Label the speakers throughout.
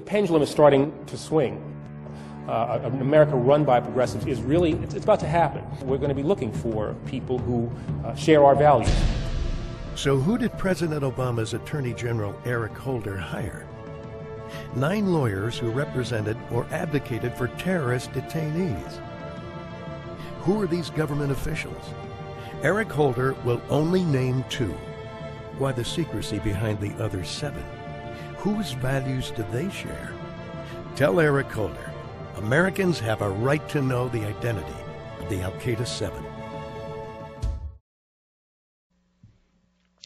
Speaker 1: pendulum is starting to swing. An America run by progressives is really, it's about to happen. We're going to be looking for people who share our values.
Speaker 2: So who did President Obama's Attorney General Eric Holder hire? 9 lawyers who represented or advocated for terrorist detainees. Who are these government officials? Eric Holder will only name 2. Why the secrecy behind the other 7? Whose values do they share? Tell Eric Holder, Americans have a right to know the identity of the Al-Qaeda 7.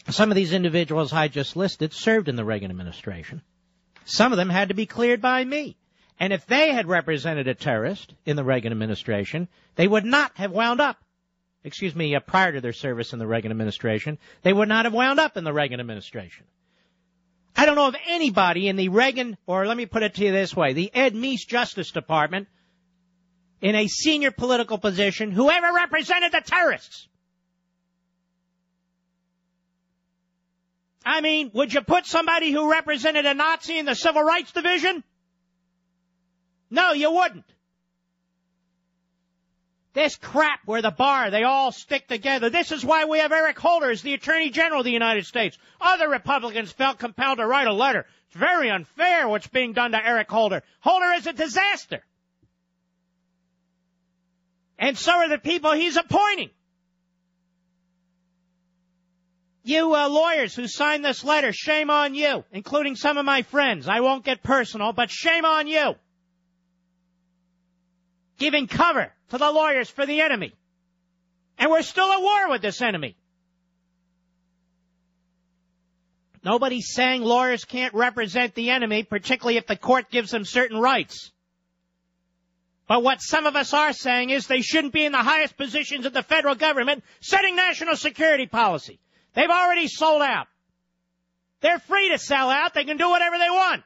Speaker 3: Some of these individuals I just listed served in the Reagan administration. Some of them had to be cleared by me. And if they had represented a terrorist in the Reagan administration, they would not have wound up. Prior to their service in the Reagan administration, they would not have wound up in the Reagan administration. I don't know of anybody in the Reagan, or let me put it to you this way, the Ed Meese Justice Department, in a senior political position, who ever represented the terrorists. I mean, would you put somebody who represented a Nazi in the Civil Rights Division? No, you wouldn't. This crap where the bar, they all stick together. This is why we have Eric Holder as the Attorney General of the United States. Other Republicans felt compelled to write a letter. It's very unfair what's being done to Eric Holder. Holder is a disaster. And so are the people he's appointing. You lawyers who signed this letter, shame on you, including some of my friends. I won't get personal, but shame on you. Giving cover to the lawyers for the enemy. And we're still at war with this enemy. Nobody's saying lawyers can't represent the enemy, particularly if the court gives them certain rights. But what some of us are saying is they shouldn't be in the highest positions of the federal government setting national security policy. They've already sold out. They're free to sell out. They can do whatever they want.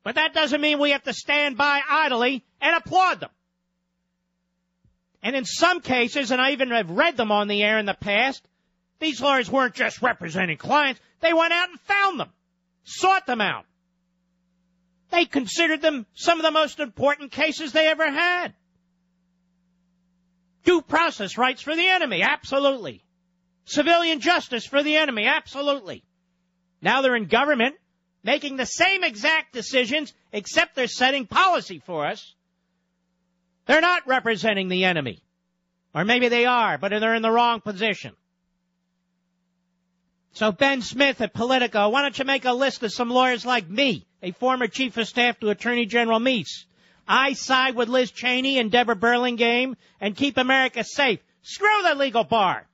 Speaker 3: But that doesn't mean we have to stand by idly and applaud them. And in some cases, and I even have read them on the air in the past, these lawyers weren't just representing clients. They went out and found them, sought them out. They considered them some of the most important cases they ever had. Due process rights for the enemy, absolutely. Civilian justice for the enemy, absolutely. Now they're in government, making the same exact decisions, except they're setting policy for us. They're not representing the enemy. Or maybe they are, but they're in the wrong position. So Ben Smith at Politico, why don't you make a list of some lawyers like me, a former chief of staff to Attorney General Meese. I side with Liz Cheney and Deborah Burlingame and keep America safe. Screw the legal bar.